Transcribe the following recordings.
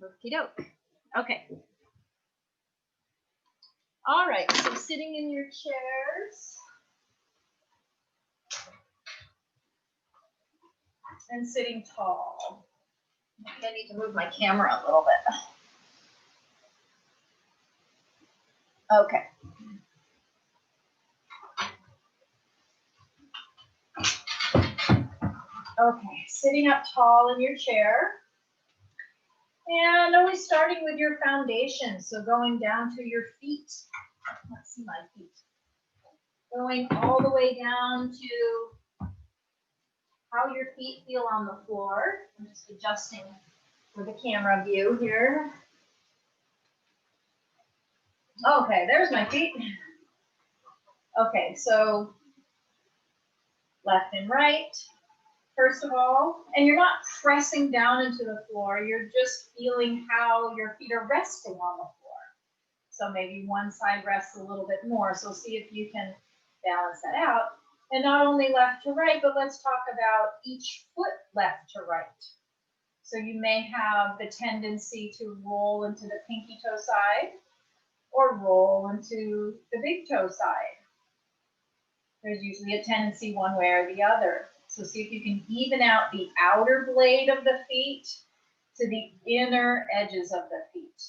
Okie doke. Okay. All right, so sitting in your chairs and sitting tall. I need to move my camera a little bit. Okay. Okay, sitting up tall in your chair. And always starting with your foundation. So going down to your feet. Let's see my feet. Going all the way down to how your feet feel on the floor. I'm just adjusting for the camera view here. Okay, there's my feet. Okay, so left and right, first of all, and you're not pressing down into the floor, you're just feeling how your feet are resting on the floor. So maybe one side rests a little bit more, so see if you can balance that out. And not only left to right, but let's talk about each foot left to right. So you may have the tendency to roll into the pinky toe side or roll into the big toe side. There's usually a tendency one way or the other. So see if you can even out the outer blade of the feet to the inner edges of the feet.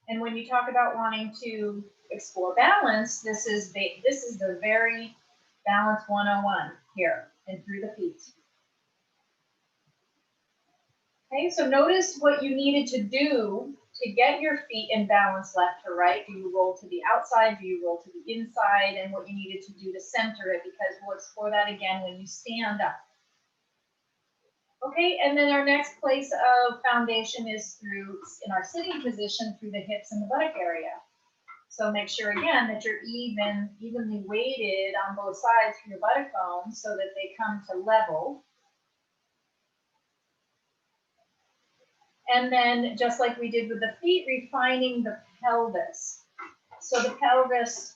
And when you talk about wanting to explore balance, this is the very balance 101 here and through the feet. Okay, so notice what you needed to do to get your feet in balance left to right. Do you roll to the outside? Do you roll to the inside? And what you needed to do to center it, because we'll explore that again when you stand up. Okay, and then our next place of foundation is in our sitting position, through the hips and the buttock area. So make sure again that you're evenly weighted on both sides for your buttock bones so that they come to level. And then just like we did with the feet, refining the pelvis. So the pelvis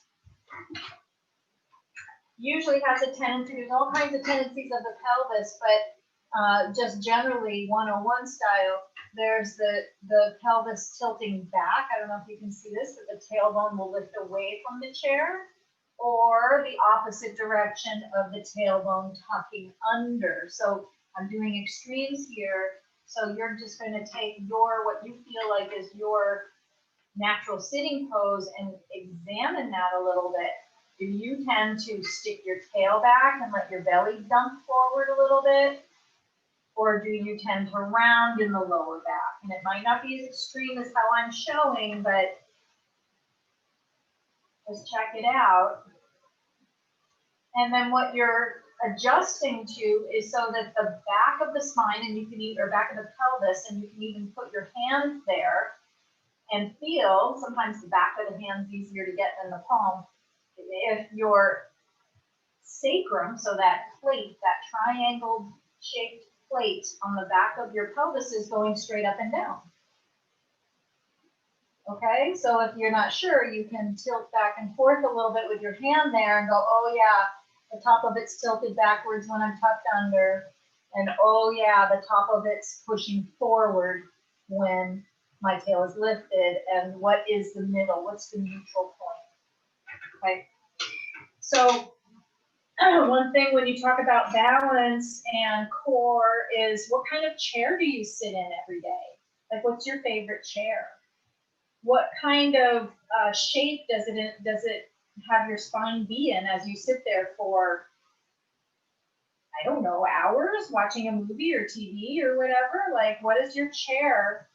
usually has a tendency, there's all kinds of tendencies of the pelvis, but just generally 101 style, there's the pelvis tilting back. I don't know if you can see this, but the tailbone will lift away from the chair, or the opposite direction of the tailbone tucking under. So I'm doing extremes here. So you're just going to take what you feel like is your natural sitting pose and examine that a little bit. Do you tend to stick your tail back and let your belly dump forward a little bit? Or do you tend to round in the lower back? And it might not be as extreme as how I'm showing, but just check it out. And then what you're adjusting to is so that the back of the spine, and you can or back of the pelvis, and you can even put your hand there and feel. Sometimes the back of the hand's easier to get than the palm. If your sacrum, so that plate, that triangle shaped plate on the back of your pelvis, is going straight up and down. Okay, so if you're not sure, you can tilt back and forth a little bit with your hand there and go, oh yeah, the top of it's tilted backwards when I'm tucked under. And oh yeah, the top of it's pushing forward when my tail is lifted. And what is the middle? What's the neutral point? Okay, so one thing when you talk about balance and core is, what kind of chair do you sit in every day? Like, what's your favorite chair? What kind of shape does it have your spine be in as you sit there for, I don't know, hours watching a movie or TV or whatever? Like, what is your chair,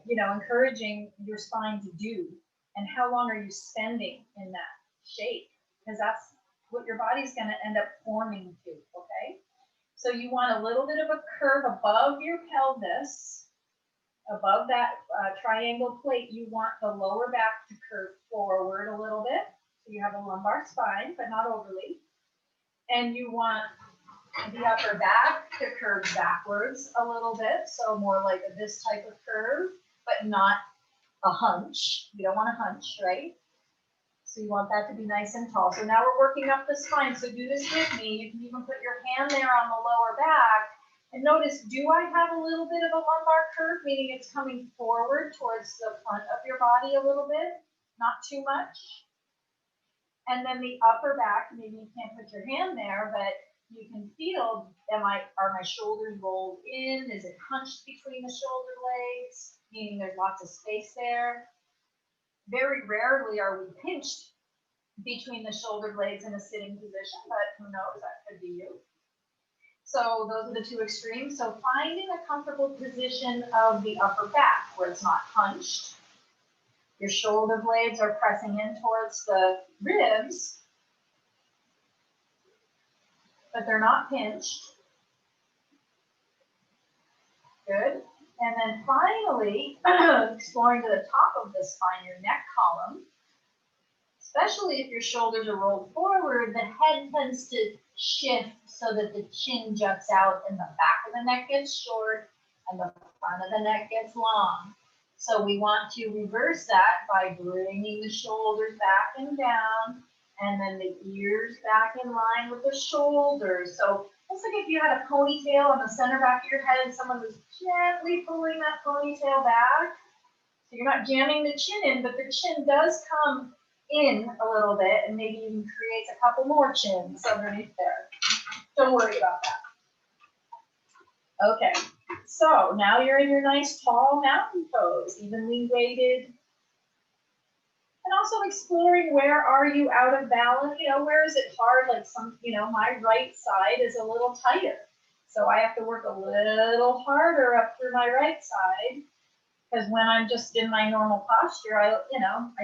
encouraging your spine to do? And how long are you spending in that shape? Because that's what your body's going to end up forming to, okay? So you want a little bit of a curve above your pelvis. Above that triangle plate, you want the lower back to curve forward a little bit. So you have a lumbar spine, but not overly. And you want the upper back to curve backwards a little bit. So more like this type of curve, but not a hunch. You don't want a hunch, right? So you want that to be nice and tall. So now we're working up the spine. So do this with me. You can even put your hand there on the lower back And notice, do I have a little bit of a lumbar curve, meaning it's coming forward towards the front of your body a little bit, not too much. And then the upper back, maybe you can't put your hand there, but you can feel, are my shoulders rolled in? Is it hunched between the shoulder blades, meaning there's lots of space there? Very rarely are we pinched between the shoulder blades in a sitting position, but who knows, that could be you. So those are the two extremes. So finding a comfortable position of the upper back where it's not hunched. Your shoulder blades are pressing in towards the ribs, but they're not pinched. Good. And then finally, exploring to the top of the spine, your neck column. Especially if your shoulders are rolled forward, the head tends to shift so that the chin juts out and the back of the neck gets short and the front of the neck gets long. So we want to reverse that by bringing the shoulders back and down, and then the ears back in line with the shoulders. So it's like if you had a ponytail on the center back of your head and someone was gently pulling that ponytail back. So you're not jamming the chin in, but the chin does come in a little bit, and maybe even creates a couple more chins underneath there. Don't worry about that. Okay, so now you're in your nice tall mountain pose, evenly weighted. And also exploring, where are you out of balance? You know, where is it hard? Like my right side is a little tighter. So I have to work a little harder up through my right side. Because when I'm just in my normal posture, I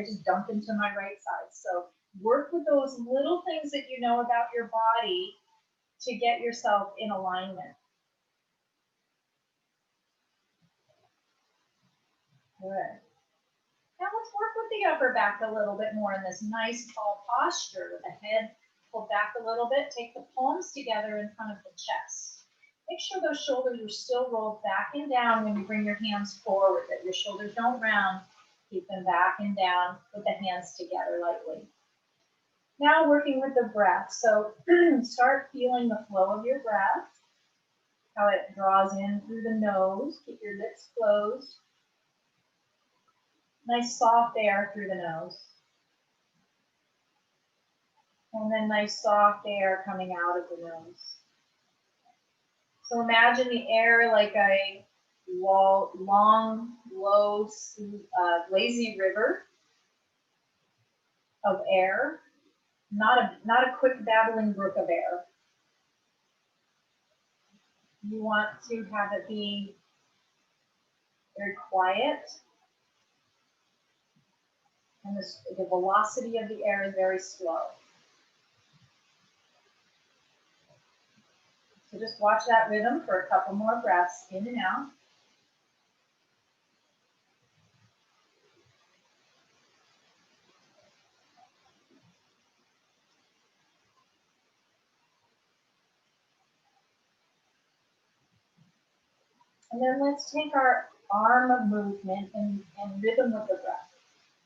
just dump into my right side. So work with those little things that you know about your body to get yourself in alignment. Good. Now let's work with the upper back a little bit more in this nice tall posture with the head pulled back a little bit. Take the palms together in front of the chest. Make sure those shoulders are still rolled back and down when you bring your hands forward, that your shoulders don't round. Keep them back and down, put the hands together lightly. Now working with the breath. So start feeling the flow of your breath, how it draws in through the nose. Keep your lips closed. Nice soft air through the nose. And then nice soft air coming out of the nose. So imagine the air like a long, low, lazy river of air, not a quick babbling brook of air. You want to have it be very quiet, and the velocity of the air is very slow. So just watch that rhythm for a couple more breaths in and out. And then let's take our arm movement and rhythm with the breath.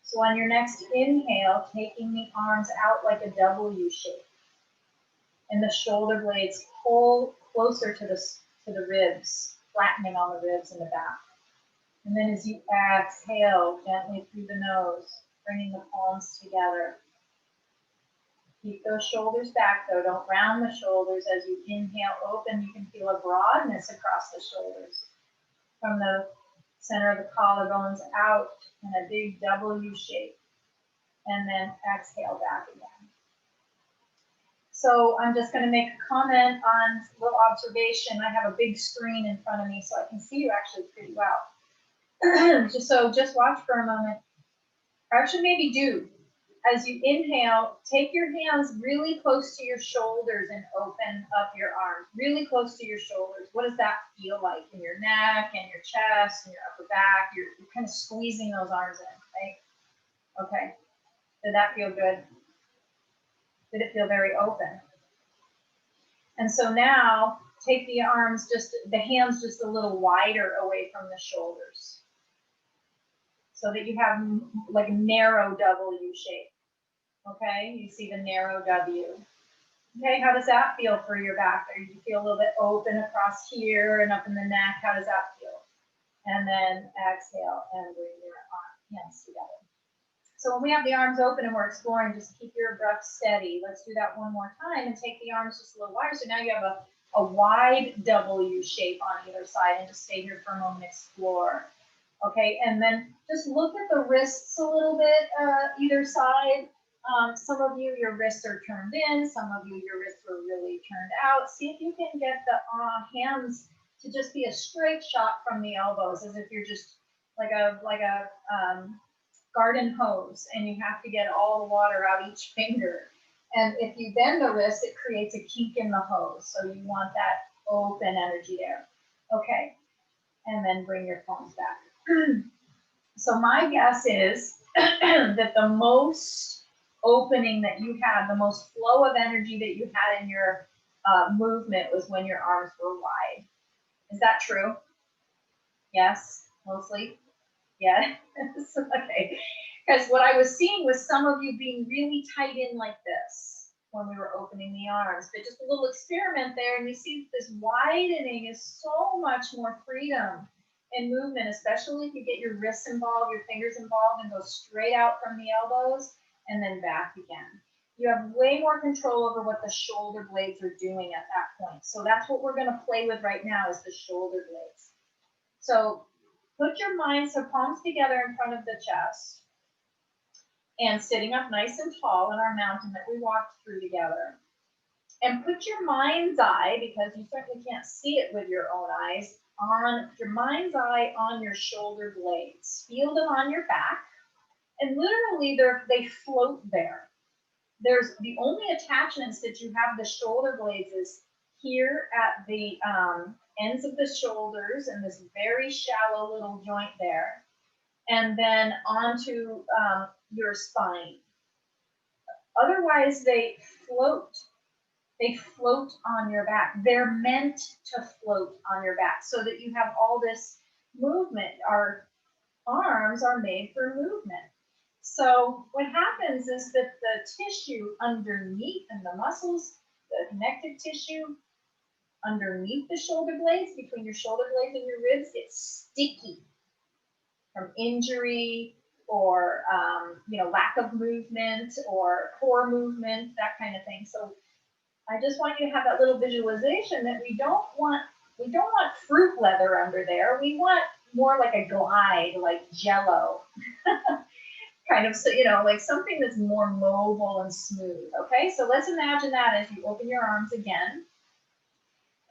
So on your next inhale, taking the arms out like a W shape. And the shoulder blades pull closer to the ribs, flattening on the ribs in the back. And then as you exhale gently through the nose, bringing the palms together. Keep those shoulders back though, don't round the shoulders. As you inhale open, you can feel a broadness across the shoulders. From the center of the collarbones out in a big W shape. And then exhale back again. So I'm just going to make a comment on a little observation. I have a big screen in front of me so I can see you actually pretty well. just watch for a moment. Or actually maybe do. As you inhale, take your hands really close to your shoulders and open up your arms. Really close to your shoulders. What does that feel like in your neck and your chest and your upper back? You're kind of squeezing those arms in, right? Okay. Did that feel good? Did it feel very open? And so now take the hands just a little wider away from the shoulders so that you have like a narrow W shape. Okay, you see the narrow W. Okay, how does that feel for your back? Or you feel a little bit open across here and up in the neck? How does that feel? And then exhale and bring your hands together. So when we have the arms open and we're exploring, just keep your breath steady. Let's do that one more time and take the arms just a little wider. So now you have a wide W shape on either side, and just stay here for a moment, explore. Okay, and then just look at the wrists a little bit, either side. Some of you, your wrists are turned in. Some of you, your wrists are really turned out. See if you can get the hands to just be a straight shot from the elbows, as if you're just like a garden hose, and you have to get all the water out each finger. And if you bend the wrist, it creates a kink in the hose. So you want that open energy there. Okay, and then bring your palms back. So my guess is that the most opening that you had, the most flow of energy that you had in your movement was when your arms were wide. Is that true? Yes, mostly? Yeah. Okay. Because what I was seeing was some of you being really tight in like this when we were opening the arms. But just a little experiment there, and you see this widening is so much more freedom in movement, especially if you get your wrists involved, your fingers involved, and go straight out from the elbows and then back again. You have way more control over what the shoulder blades are doing at that point. So that's what we're going to play with right now, is the shoulder blades. So put your minds, so palms together in front of the chest, and sitting up nice and tall in our mountain that we walked through together. And put your mind's eye, because you certainly can't see it with your own eyes, put your mind's eye on your shoulder blades. Feel them on your back, and literally they float there. There's the only attachments that you have the shoulder blades is here at the ends of the shoulders, and this very shallow little joint there, and then onto your spine. Otherwise, they float. They float on your back. They're meant to float on your back so that you have all this movement. Our arms are made for movement. So what happens is that the tissue underneath, and the muscles, the connective tissue underneath the shoulder blades, between your shoulder blades and your ribs, gets sticky from injury or lack of movement or poor movement, that kind of thing. So I just want you to have that little visualization that we don't want fruit leather under there. We want more like a glide, like Jello, kind of, so like something that's more mobile and smooth. Okay, so let's imagine that as you open your arms again,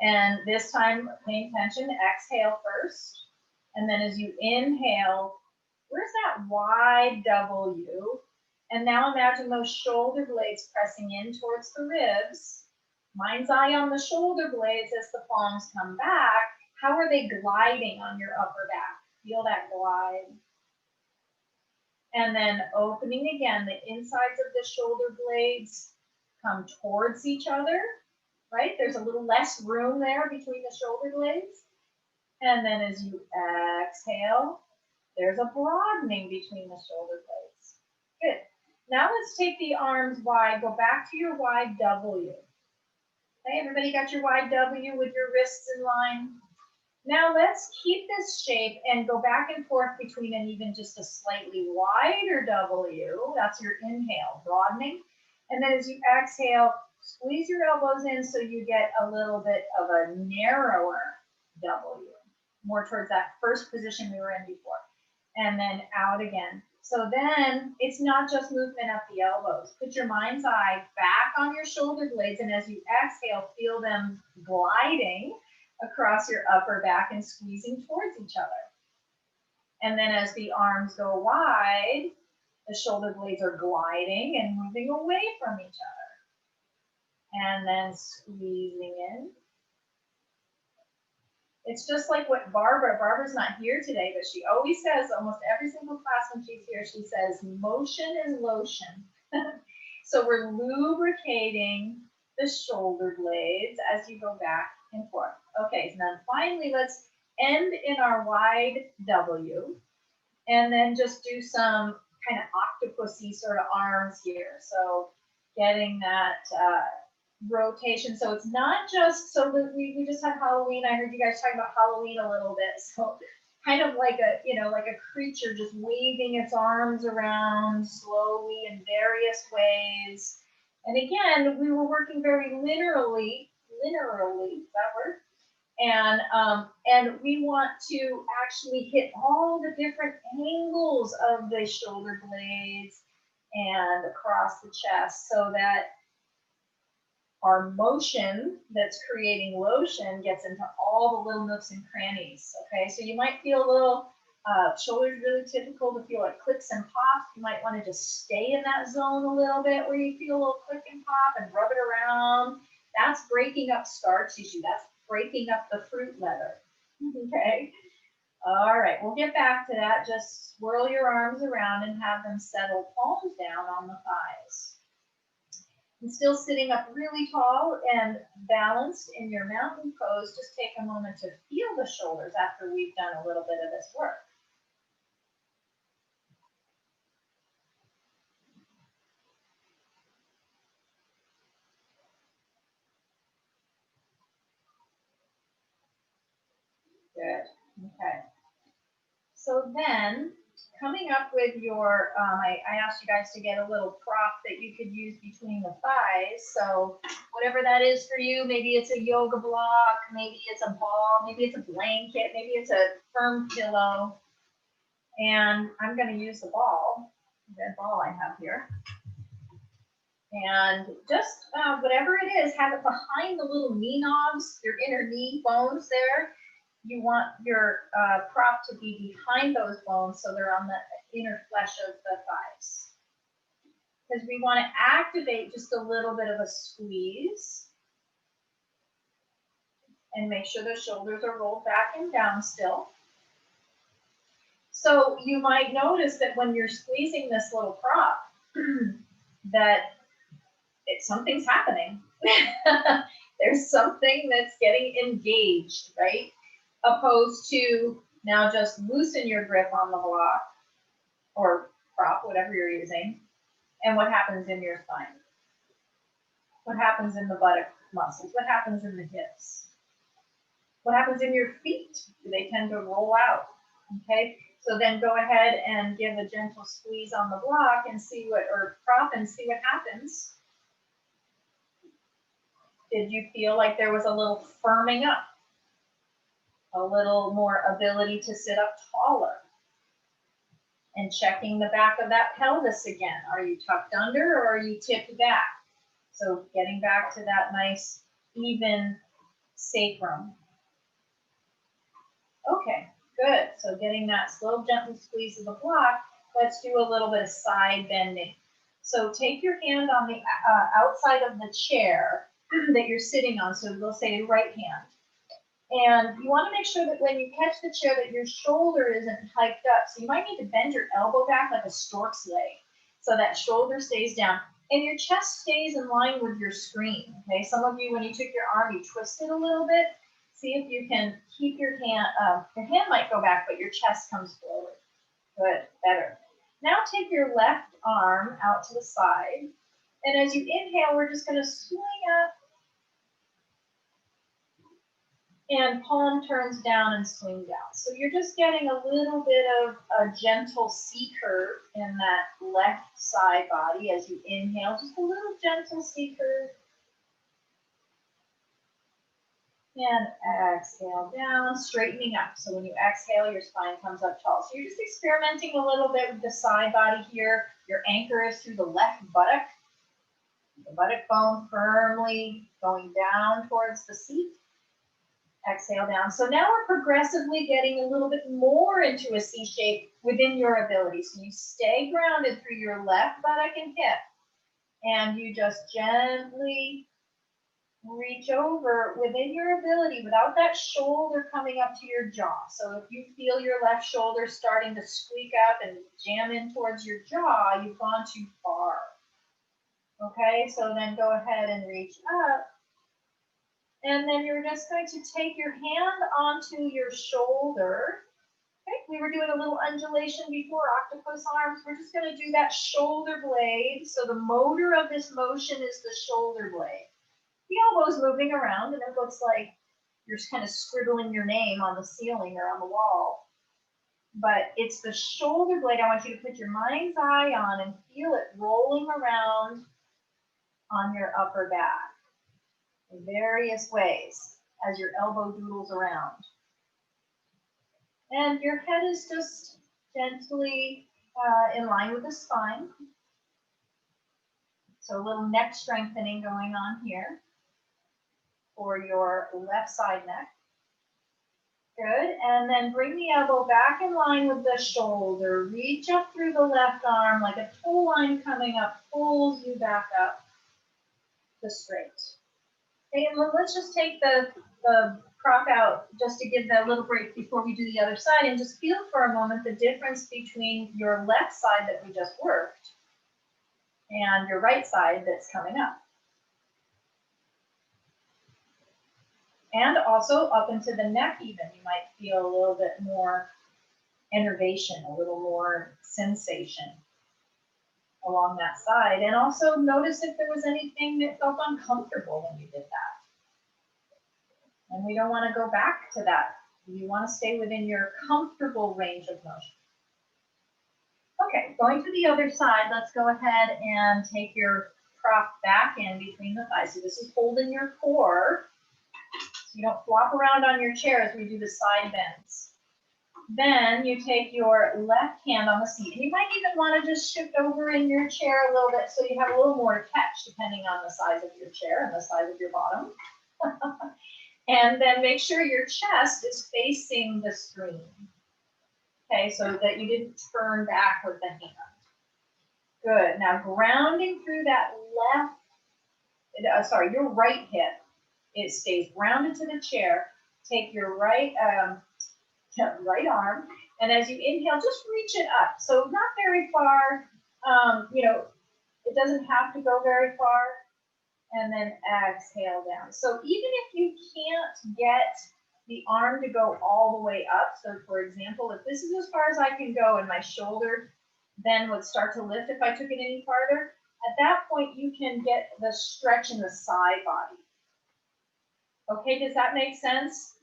and this time paying attention. Exhale first, and then as you inhale, where's that wide W? And now imagine those shoulder blades pressing in towards the ribs. Mind's eye on the shoulder blades as the palms come back. How are they gliding on your upper back? Feel that glide. And then opening again, the insides of the shoulder blades come towards each other, right? There's a little less room there between the shoulder blades. And then as you exhale, there's a broadening between the shoulder blades. Good. Now let's take the arms wide. Go back to your wide W. Okay, everybody got your wide W with your wrists in line? Now let's keep this shape and go back and forth between an even just a slightly wider W. That's your inhale, broadening. And then as you exhale, squeeze your elbows in so you get a little bit of a narrower W, more towards that first position we were in before. And then out again. So then it's not just movement at the elbows. Put your mind's eye back on your shoulder blades, and as you exhale, feel them gliding across your upper back and squeezing towards each other. And then as the arms go wide, the shoulder blades are gliding and moving away from each other. And then squeezing in. It's just like what Barbara's not here today, but she always says, almost every single class when she's here, she says, motion is lotion. So we're lubricating the shoulder blades as you go back and forth. Okay, so then finally, let's end in our wide W, and then just do some kind of octopusy sort of arms here. So getting that rotation. So it's not just, so that we just had Halloween. I heard you guys talking about Halloween a little bit. So kind of like a, you know, like a creature just waving its arms around slowly in various ways. And again, we were working very linearly, is that word? And we want to actually hit all the different angles of the shoulder blades and across the chest so that our motion that's creating lotion gets into all the little nooks and crannies. Okay, so you might feel a little shoulders really typical to feel like clicks and pops. You might want to just stay in that zone a little bit where you feel a little click and pop and rub it around. That's breaking up scar tissue. That's breaking up the fruit leather. Okay. All right, we'll get back to that. Just swirl your arms around and have them settle palms down on the thighs. And still sitting up really tall and balanced in your mountain pose, just take a moment to feel the shoulders after we've done a little bit of this work. Good. Okay. So then, coming up with your, I asked you guys to get a little prop that you could use between the thighs. So whatever that is for you, maybe it's a yoga block, maybe it's a ball, maybe it's a blanket, maybe it's a firm pillow. And I'm going to use the ball, the ball I have here. And just whatever it is, have it behind the little knee knobs, your inner knee bones there. You want your prop to be behind those bones so they're on the inner flesh of the thighs. Because we want to activate just a little bit of a squeeze. And make sure the shoulders are rolled back and down still. So you might notice that when you're squeezing this little prop, that something's happening. There's something that's getting engaged, right? Opposed to now just loosen your grip on the block or prop, whatever you're using, and what happens in your spine? What happens in the buttock muscles? What happens in the hips? What happens in your feet? Do they tend to roll out? Okay, so then go ahead and give a gentle squeeze on the block and see what, or prop and see what happens. Did you feel like there was a little firming up? A little more ability to sit up taller? And checking the back of that pelvis again. Are you tucked under or are you tipped back? So getting back to that nice, even sacrum. Okay, good. So getting that slow, gentle squeeze of the block. Let's do a little bit of side bending. So take your hand on the outside of the chair that you're sitting on. So we'll say right hand. And you want to make sure that when you catch the chair that your shoulder isn't hiked up. So you might need to bend your elbow back like a stork's leg so that shoulder stays down and your chest stays in line with your screen. Okay, some of you, when you took your arm, you twisted a little bit. See if you can keep your hand might go back, but your chest comes forward. Good, better. Now take your left arm out to the side. And as you inhale, we're just going to swing up. And palm turns down and swing down. So you're just getting a little bit of a gentle C curve in that left side body as you inhale, just a little gentle C curve. And exhale down, straightening up. So when you exhale, your spine comes up tall. So you're just experimenting a little bit with the side body here. Your anchor is through the left buttock. The buttock bone firmly going down towards the seat. Exhale down. So now we're progressively getting a little bit more into a C shape within your ability. So you stay grounded through your left buttock and hip. And you just gently reach over within your ability without that shoulder coming up to your jaw. So if you feel your left shoulder starting to squeak up and jam in towards your jaw, you've gone too far. Okay, so then go ahead and reach up. And then you're just going to take your hand onto your shoulder. Okay, we were doing a little undulation before, octopus arms. We're just going to do that shoulder blade. So the motor of this motion is the shoulder blade. The elbow's moving around and it looks like you're just kind of scribbling your name on the ceiling or on the wall. But it's the shoulder blade I want you to put your mind's eye on and feel it rolling around on your upper back in various ways as your elbow doodles around. And your head is just gently in line with the spine. So a little neck strengthening going on here for your left side neck. Good, and then bring the elbow back in line with the shoulder. Reach up through the left arm like a toe line coming up, pulls you back up to straight. Okay, and let's just take the prop out just to give that little break before we do the other side and just feel for a moment the difference between your left side that we just worked and your right side that's coming up. And also up into the neck even, you might feel a little bit more innervation, a little more sensation along that side. And also notice if there was anything that felt uncomfortable when you did that. And we don't want to go back to that. You want to stay within your comfortable range of motion. Okay, going to the other side, let's go ahead and take your prop back in between the thighs. So this is holding your core. You don't flop around on your chair as we do the side bends. Then you take your left hand on the seat. And you might even want to just shift over in your chair a little bit so you have a little more to catch depending on the size of your chair and the size of your bottom. And then make sure your chest is facing the screen. Okay, so that you didn't turn back with the hand. Good. Now grounding through that your right hip. It stays grounded to the chair. Take your right arm, and as you inhale, just reach it up. So not very far. It doesn't have to go very far. And then exhale down. So even if you can't get the arm to go all the way up, so for example, if this is as far as I can go and my shoulder then would start to lift if I took it any farther, at that point you can get the stretch in the side body. Okay, does that make sense?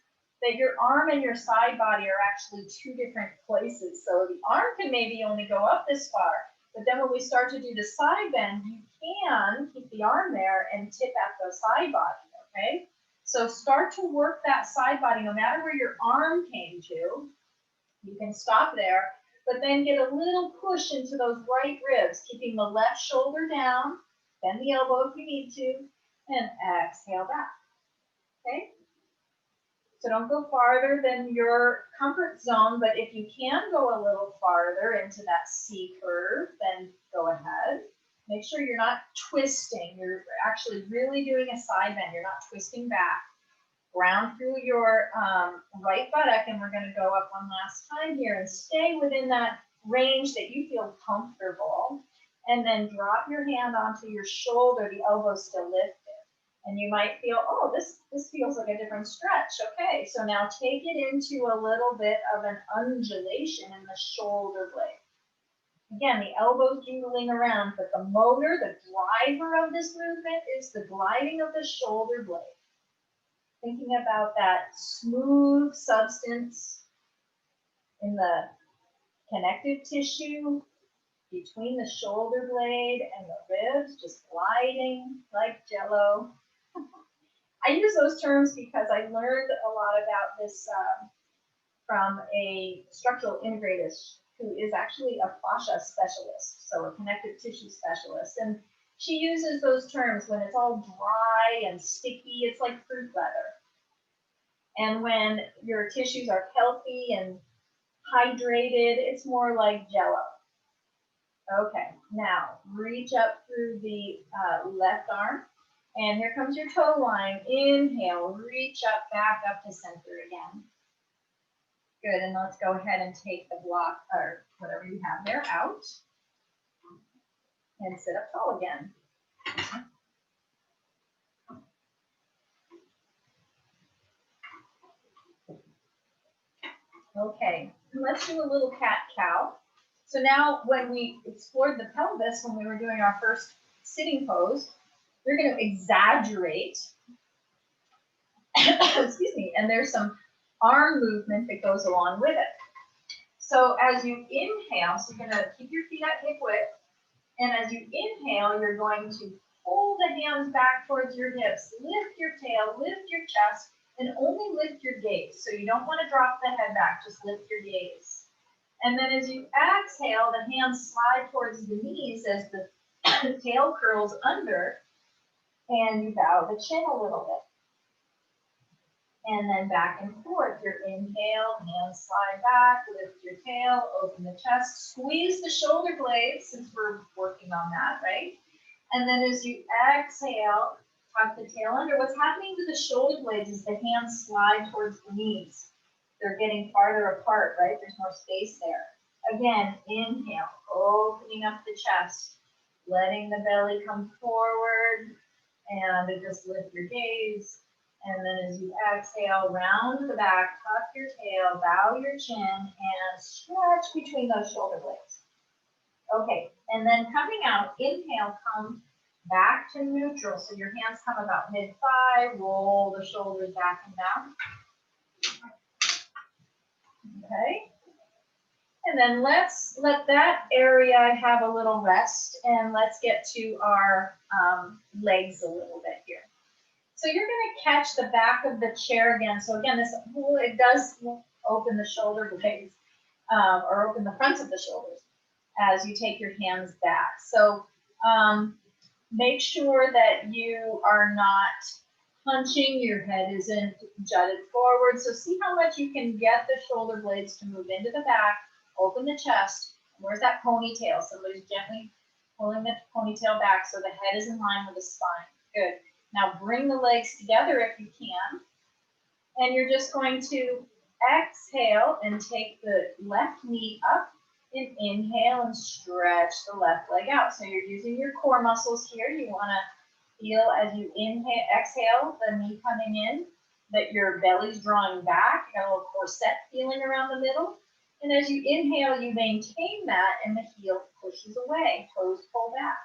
That your arm and your side body are actually two different places. So the arm can maybe only go up this far, but then when we start to do the side bend, you can keep the arm there and tip at the side body, okay? So start to work that side body, no matter where your arm came to, you can stop there, but then get a little push into those right ribs, keeping the left shoulder down, bend the elbow if you need to, and exhale back. Okay, so don't go farther than your comfort zone, but if you can go a little farther into that C curve, then go ahead. Make sure you're not twisting. You're actually really doing a side bend. You're not twisting back. Ground through your right buttock, and we're going to go up one last time here and stay within that range that you feel comfortable. And then drop your hand onto your shoulder, the elbow still lifted. And you might feel, oh, this feels like a different stretch. Okay, so now take it into a little bit of an undulation in the shoulder blade. Again, the elbow's doodling around, but the motor, the driver of this movement is the gliding of the shoulder blade. Thinking about that smooth substance in the connective tissue between the shoulder blade and the ribs, just gliding like jello. I use those terms because I learned a lot about this from a structural integrator who is actually a fascia specialist, so a connective tissue specialist. And she uses those terms when it's all dry and sticky, it's like fruit leather. And when your tissues are healthy and hydrated, it's more like jello. Okay, now reach up through the left arm, and here comes your toe line. Inhale, reach up, back up to center again. Good, and let's go ahead and take the block, or whatever you have there, out. And sit up tall again. Okay, let's do a little cat-cow. So now when we explored the pelvis, when we were doing our first sitting pose, You're going to exaggerate, excuse me, and there's some arm movement that goes along with it. So as you inhale, so you're going to keep your feet at hip width, and as you inhale, you're going to pull the hands back towards your hips, lift your tail, lift your chest, and only lift your gaze. So you don't want to drop the head back, just lift your gaze. And then as you exhale, the hands slide towards the knees as the tail curls under, and you bow the chin a little bit. And then back and forth, your inhale, hands slide back, lift your tail, open the chest, squeeze the shoulder blades since we're working on that, right? And then as you exhale, tuck the tail under. What's happening to the shoulder blades is the hands slide towards the knees. They're getting farther apart, right? There's more space there. Again, inhale, opening up the chest, letting the belly come forward, and just lift your gaze. And then as you exhale, round the back, tuck your tail, bow your chin, and stretch between those shoulder blades. Okay, and then coming out, inhale, come back to neutral. So your hands come about mid-thigh, roll the shoulders back and down. Okay. And then let's let that area have a little rest, and let's get to our legs a little bit here. So you're going to catch the back of the chair again. So again, it does open the shoulder blades, or open the fronts of the shoulders as you take your hands back. So make sure that you are not punching, your head isn't jutted forward. So see how much you can get the shoulder blades to move into the back, open the chest. Where's that ponytail? Somebody's gently pulling the ponytail back so the head is in line with the spine. Good. Now bring the legs together if you can. And you're just going to exhale and take the left knee up and inhale and stretch the left leg out. So you're using your core muscles here. You want to feel as you inhale, exhale, the knee coming in, that your belly's drawing back. You got a little corset feeling around the middle. And as you inhale, you maintain that and the heel pushes away, toes pull back.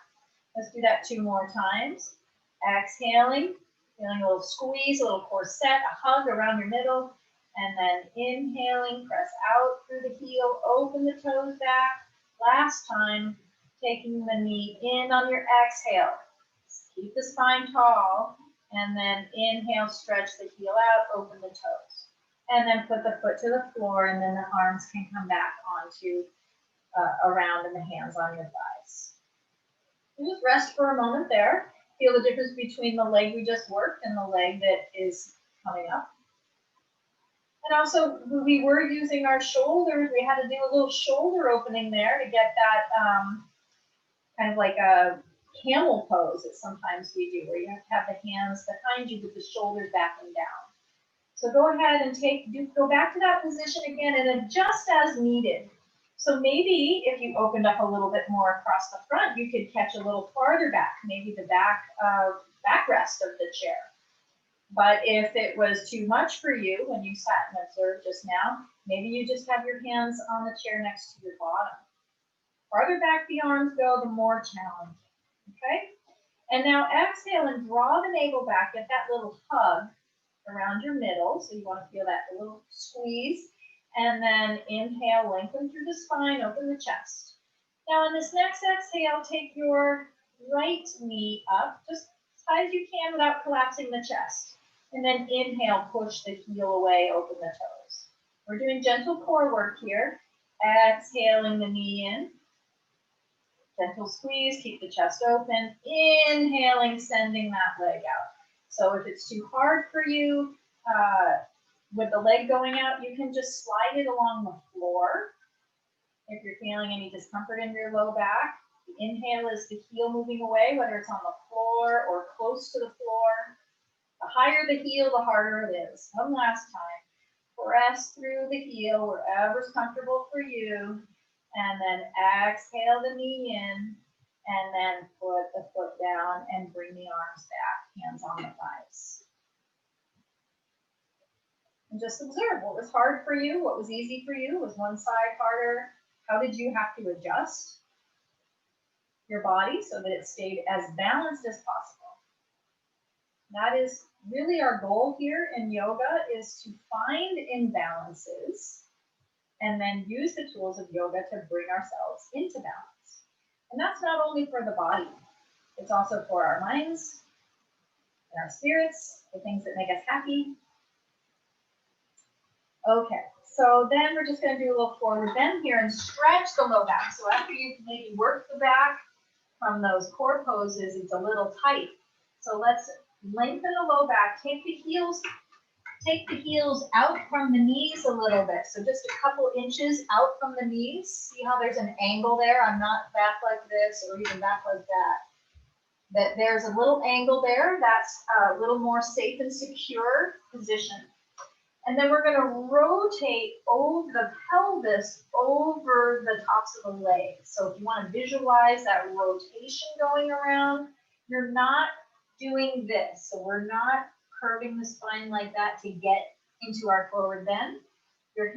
Let's do that 2 more times. Exhaling, feeling a little squeeze, a little corset, a hug around your middle, and then inhaling, press out through the heel, open the toes back. Last time, taking the knee in on your exhale. Keep the spine tall, and then inhale, stretch the heel out, open the toes. And then put the foot to the floor, and then the arms can come back onto around and the hands on your thighs. You just rest for a moment there. Feel the difference between the leg we just worked and the leg that is coming up. And also, we were using our shoulders. We had to do a little shoulder opening there to get that kind of like a camel pose that sometimes we do, where you have to have the hands behind you with the shoulders back and down. So go ahead and go back to that position again and adjust as needed. So maybe if you opened up a little bit more across the front, you could catch a little farther back, maybe the backrest of the chair. But if it was too much for you when you sat and observed just now, maybe you just have your hands on the chair next to your bottom. Farther back the arms go, the more challenging. Okay? And now exhale and draw the navel back, get that little hug around your middle. So you want to feel that little squeeze. And then inhale, lengthen through the spine, open the chest. Now on this next exhale, take your right knee up, just as high as you can without collapsing the chest. And then inhale, push the heel away, open the toes. We're doing gentle core work here. Exhaling the knee in. Gentle squeeze, keep the chest open. Inhaling, sending that leg out. So if it's too hard for you, with the leg going out, you can just slide it along the floor. If you're feeling any discomfort in your low back, the inhale is the heel moving away, whether it's on the floor or close to the floor. The higher the heel, the harder it is. One last time. Press through the heel wherever's comfortable for you. And then exhale the knee in. And then put the foot down and bring the arms back, hands on the thighs. And just observe what was hard for you, what was easy for you. Was one side harder? How did you have to adjust your body so that it stayed as balanced as possible? That is really our goal here in yoga, is to find imbalances and then use the tools of yoga to bring ourselves into balance. And that's not only for the body, it's also for our minds and our spirits, the things that make us happy. Okay, so then we're just going to do a little forward bend here and stretch the low back. So after you've maybe worked the back from those core poses, it's a little tight. So let's lengthen the low back. Take the heels out from the knees a little bit. So just a couple inches out from the knees. See how there's an angle there? I'm not back like this or even back like that. There's a little angle there. That's a little more safe and secure position. And then we're going to rotate over the pelvis over the tops of the legs. So if you want to visualize that rotation going around, you're not doing this. So we're not curving the spine like that to get into our forward bend. Put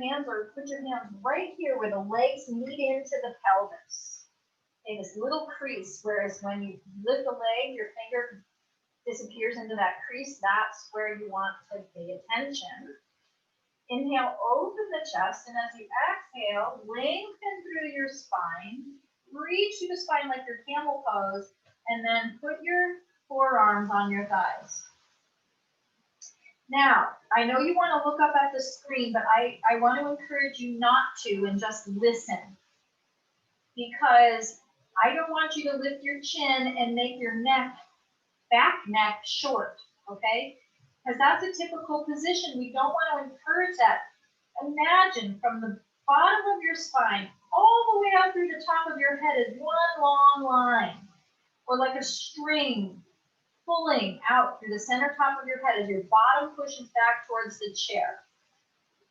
your hands right here where the legs meet into the pelvis. Okay, this little crease, whereas when you lift the leg, your finger disappears into that crease. That's where you want to pay attention. Inhale, open the chest, and as you exhale, lengthen through your spine. Reach through the spine like your camel pose, and then put your forearms on your thighs. Now, I know you want to look up at the screen, but I want to encourage you not to and just listen. Because I don't want you to lift your chin and make your back neck short, okay? Because that's a typical position. We don't want to encourage that. Imagine from the bottom of your spine all the way out through the top of your head is one long line, or like a string pulling out through the center top of your head as your bottom pushes back towards the chair.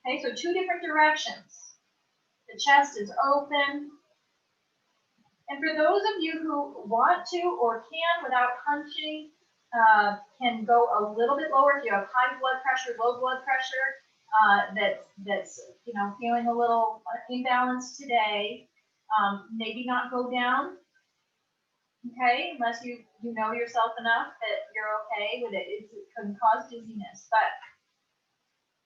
Okay, so two different directions. The chest is open. And for those of you who want to or can without hunching, can go a little bit lower if you have high blood pressure, low blood pressure, that's feeling a little imbalanced today. Maybe not go down, okay, unless you know yourself enough that you're okay with it. It can cause dizziness, but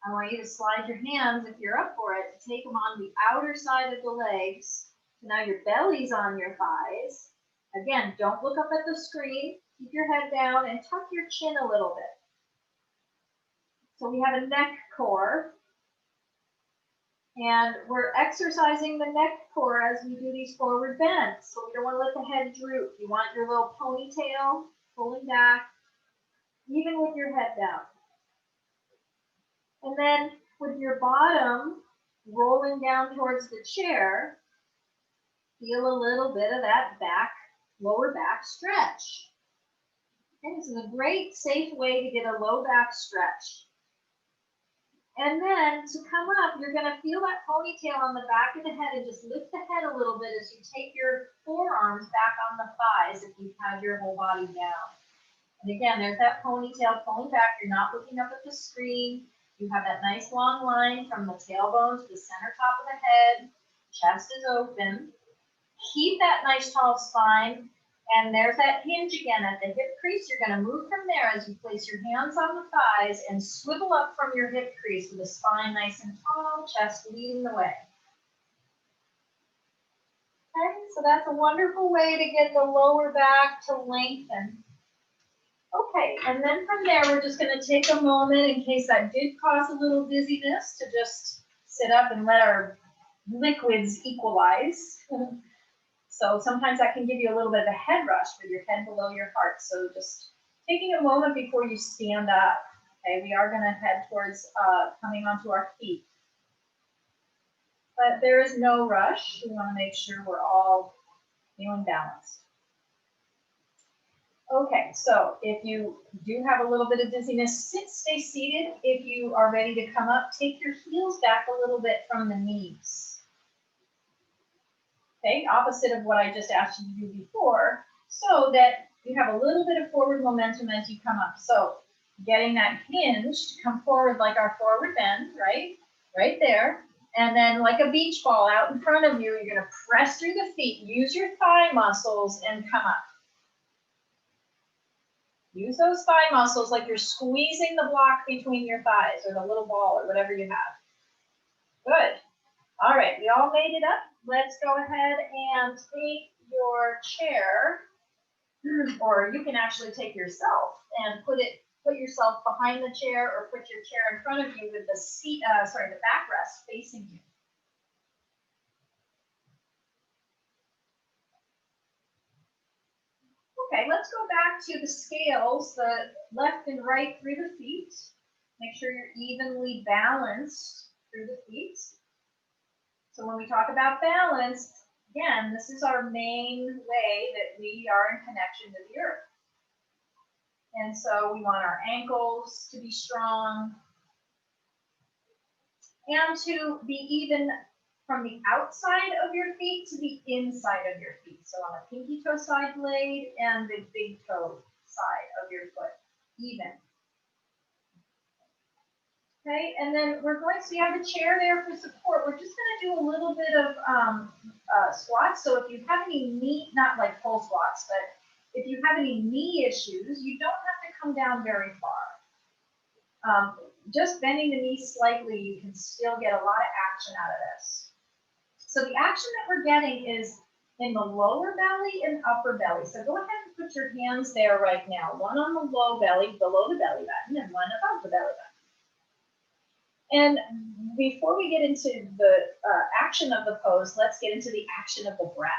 I want you to slide your hands, if you're up for it, to take them on the outer side of the legs. So now your belly's on your thighs. Again, don't look up at the screen. Keep your head down and tuck your chin a little bit. So we have a neck core. And we're exercising the neck core as we do these forward bends. So we don't want to let the head droop. You want your little ponytail pulling back, even with your head down. And then with your bottom rolling down towards the chair, feel a little bit of that lower back stretch. And this is a great, safe way to get a low back stretch. And then to come up, you're going to feel that ponytail on the back of the head and just lift the head a little bit as you take your forearms back on the thighs if you've had your whole body down. And again, there's that ponytail pulling back. You're not looking up at the screen. You have that nice long line from the tailbone to the center top of the head. Chest is open. Keep that nice tall spine. And there's that hinge again at the hip crease. You're going to move from there as you place your hands on the thighs and swivel up from your hip crease with the spine nice and tall, chest leading the way. Okay, so that's a wonderful way to get the lower back to lengthen. Okay, and then from there, we're just going to take a moment, in case that did cause a little dizziness, to just sit up and let our liquids equalize. So sometimes that can give you a little bit of a head rush with your head below your heart. So just taking a moment before you stand up. Okay, we are going to head towards coming onto our feet. But there is no rush. We want to make sure we're all feeling balanced. Okay, so if you do have a little bit of dizziness, stay seated. If you are ready to come up, take your heels back a little bit from the knees. Okay, opposite of what I just asked you to do before, so that you have a little bit of forward momentum as you come up. So getting that hinge to come forward like our forward bend, right? Right there. And then like a beach ball out in front of you, you're going to press through the feet, use your thigh muscles, and come up. Use those thigh muscles like you're squeezing the block between your thighs or the little ball or whatever you have. Good. All right, we all made it up. Let's go ahead and take your chair, or you can actually take yourself and put yourself behind the chair, or put your chair in front of you with the the backrest facing you. Okay, let's go back to the scales, the left and right through the feet. Make sure you're evenly balanced through the feet. So when we talk about balance, again, this is our main way that we are in connection to the earth. And so we want our ankles to be strong and to be even from the outside of your feet to the inside of your feet. So on the pinky toe side blade and the big toe side of your foot, even. Okay, and then we're going to, you have the chair there for support. We're just going to do a little bit of squats. So if you have any knee, not like full squats, but if you have any knee issues, you don't have to come down very far. Just bending the knee slightly, you can still get a lot of action out of this. So the action that we're getting is in the lower belly and upper belly. So go ahead and put your hands there right now. One on the low belly, below the belly button, and one above the belly button. And before we get into the action of the pose, let's get into the action of the breath.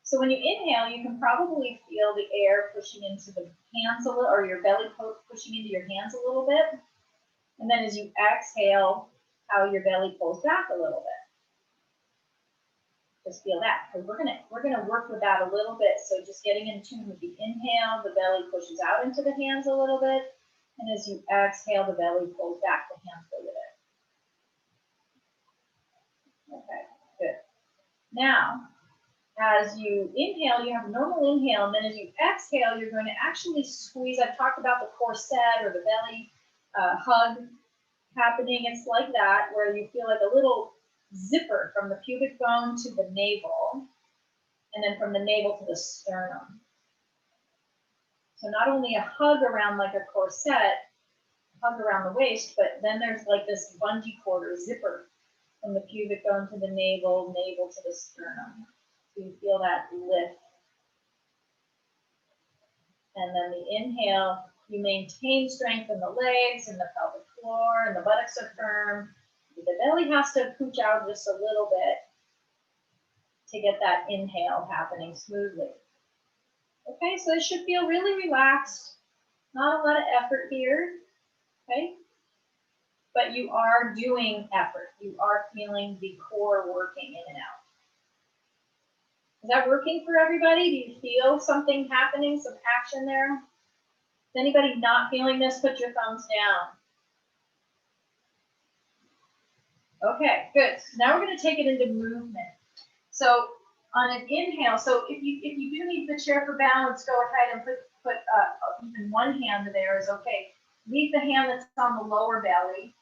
So when you inhale, you can probably feel the air pushing into the hands a little, or your belly pushing into your hands a little bit. And then as you exhale, how your belly pulls back a little bit. Just feel that, because we're gonna work with that a little bit. So just getting in tune with the inhale, the belly pushes out into the hands a little bit, and as you exhale, the belly pulls back, the hands go with it. Okay, good. Now, as you inhale, you have a normal inhale, and then as you exhale, you're going to actually squeeze. I've talked about the corset or the belly hug happening. It's like that, where you feel like a little zipper from the pubic bone to the navel, and then from the navel to the sternum. So not only a hug around like a corset, hug around the waist, but then there's like this bungee cord or zipper from the pubic bone to the navel, navel to the sternum. So you feel that lift. And then the inhale, you maintain strength in the legs and the pelvic floor, and the buttocks are firm. The belly has to pooch out just a little bit to get that inhale happening smoothly. Okay, so it should feel really relaxed. Not a lot of effort here, okay? But you are doing effort. You are feeling the core working in and out. Is that working for everybody? Do you feel something happening, some action there? Is anybody not feeling this? Put your thumbs down. Okay, good. Now we're going to take it into movement. So on an inhale, so if you do need the chair for balance, go ahead and put even one hand there is okay. Leave the hand that's on the lower belly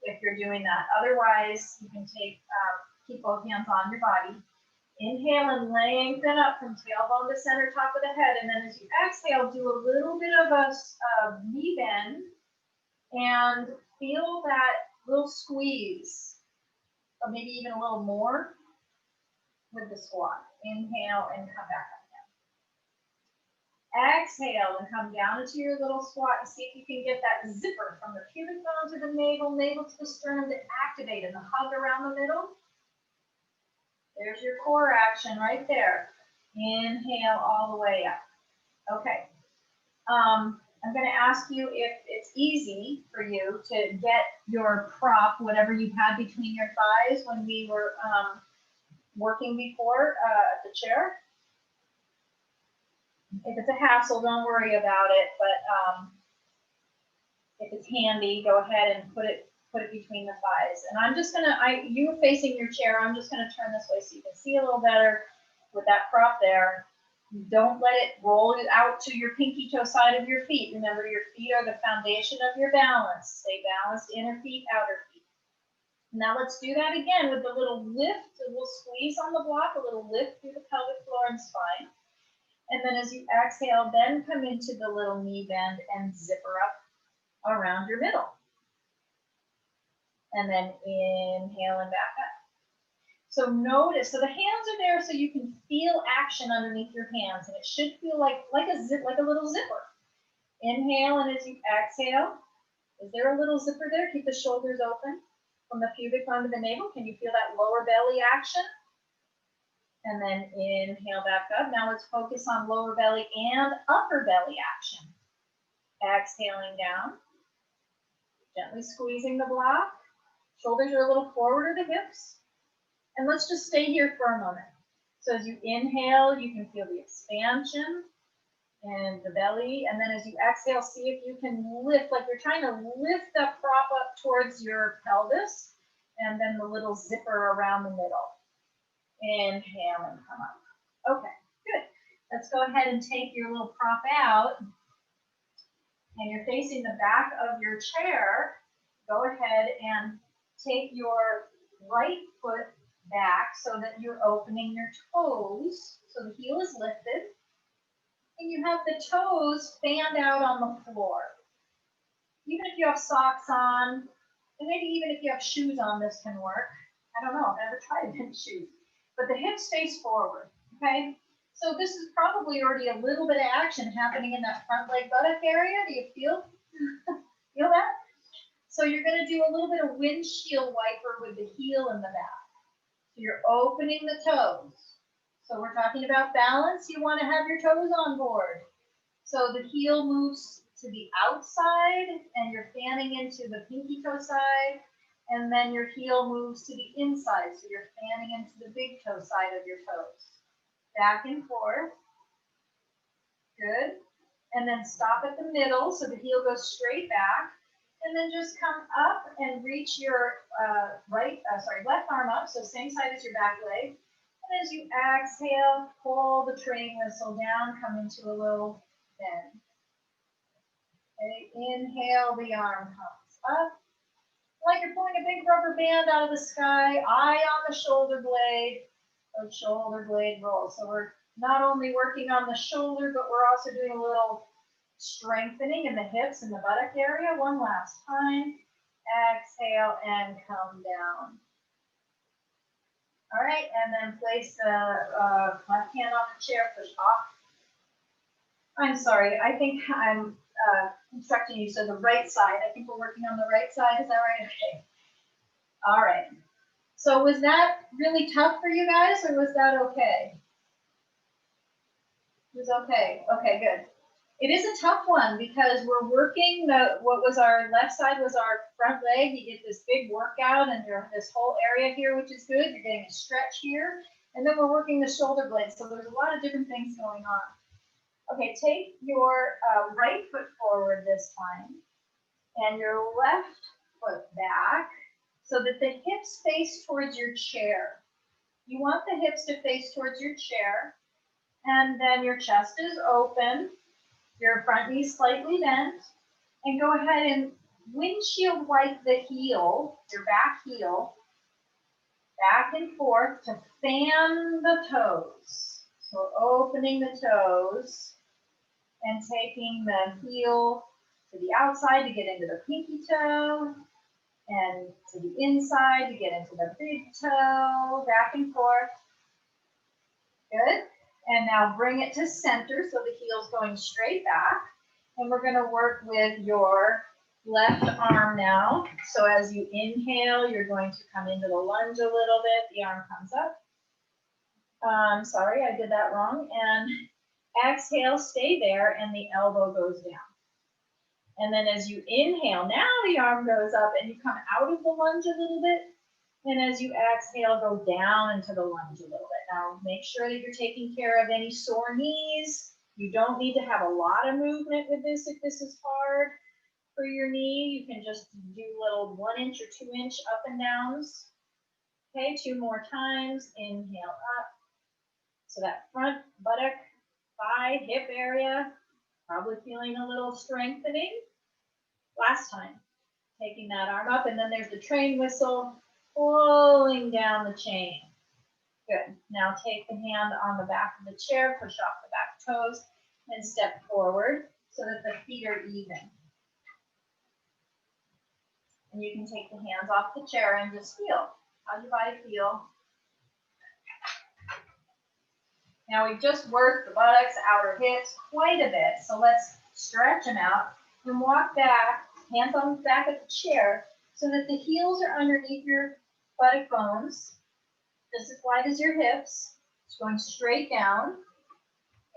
if you're doing that. Otherwise, you can keep both hands on your body. Inhale and lengthen up from tailbone to center, top of the head. And then as you exhale, do a little bit of a knee bend and feel that little squeeze, or maybe even a little more with the squat. Inhale and come back up down. Exhale and come down into your little squat and see if you can get that zipper from the pubic bone to the navel, navel to the sternum to activate, and the hug around the middle. There's your core action right there. Inhale all the way up. Okay. I'm going to ask you if it's easy for you to get your prop, whatever you had between your thighs when we were working before the chair. If it's a hassle, don't worry about it. But if it's handy, go ahead and put it between the thighs. And I'm just gonna, you facing your chair, I'm just gonna turn this way so you can see a little better with that prop there. Don't let it roll out to your pinky toe side of your feet. Remember, your feet are the foundation of your balance. Stay balanced, inner feet, outer feet. Now let's do that again with a little lift, a little squeeze on the block, a little lift through the pelvic floor and spine. And then as you exhale, then come into the little knee bend and zipper up around your middle. And then inhale and back up. So notice, so the hands are there so you can feel action underneath your hands, and it should feel like a little zipper. Inhale, and as you exhale, is there a little zipper there? Keep the shoulders open from the pubic bone to the navel. Can you feel that lower belly action? And then inhale back up. Now let's focus on lower belly and upper belly action. Exhaling down, gently squeezing the block. Shoulders are a little forward of the hips. And let's just stay here for a moment. So as you inhale, you can feel the expansion and the belly. And then as you exhale, see if you can lift, like you're trying to lift that prop up towards your pelvis. And then the little zipper around the middle. Inhale and come up. Okay, good. Let's go ahead and take your little prop out. And you're facing the back of your chair. Go ahead and take your right foot back so that you're opening your toes. So the heel is lifted. And you have the toes fanned out on the floor. Even if you have socks on, and maybe even if you have shoes on, this can work. I don't know, I've never tried it in shoes. But the hips face forward, okay? So this is probably already a little bit of action happening in that front leg buttock area. Do you feel that? So you're gonna do a little bit of windshield wiper with the heel in the back. So you're opening the toes. So we're talking about balance. You wanna have your toes on board. So the heel moves to the outside and you're fanning into the pinky toe side. And then your heel moves to the inside. So you're fanning into the big toe side of your toes. Back and forth. Good. And then stop at the middle so the heel goes straight back. And then just come up and reach your left arm up. So same side as your back leg. And as you exhale, pull the train whistle down, come into a little bend. Okay. Inhale, the arm comes up. Like you're pulling a big rubber band out of the sky, eye on the shoulder blade, those shoulder blade rolls. So we're not only working on the shoulder, but we're also doing a little strengthening in the hips and the buttock area. One last time. Exhale and come down. All right, and then place the left hand on the chair, push off. I'm sorry, I think I'm instructing you, so the right side. I think we're working on the right side, is that right? Okay. All right. So was that really tough for you guys, or was that okay? It was okay. Okay, good. It is a tough one because we're working what was our left side was our front leg. You get this big workout and this whole area here, which is good. You're getting a stretch here. And then we're working the shoulder blades. So there's a lot of different things going on. Okay, take your right foot forward this time and your left foot back so that the hips face towards your chair. You want the hips to face towards your chair, and then your chest is open, your front knee slightly bent, and go ahead and windshield wipe the heel, your back heel, back and forth to fan the toes. So opening the toes and taking the heel to the outside to get into the pinky toe and to the inside to get into the big toe, back and forth. Good. And now bring it to center so the heel's going straight back. And we're going to work with your left arm now. So as you inhale, you're going to come into the lunge a little bit. The arm comes up. Sorry, I did that wrong. And exhale, stay there, and the elbow goes down. And then as you inhale, now the arm goes up and you come out of the lunge a little bit. And as you exhale, go down into the lunge a little bit. Now make sure that you're taking care of any sore knees. You don't need to have a lot of movement with this if this is hard for your knee. You can just do little 1 inch or 2 inch up and downs. Okay, 2 more times. Inhale up. So that front buttock, thigh, hip area, probably feeling a little strengthening. Last time, taking that arm up, and then there's the train whistle, pulling down the chain. Good. Now take the hand on the back of the chair, push off the back toes and step forward so that the feet are even. And you can take the hands off the chair and just feel. How's your body feel? Now we've just worked the buttocks, outer hips quite a bit. So let's stretch them out and walk back, hands on the back of the chair so that the heels are underneath your buttock bones, just as wide as your hips. It's going straight down.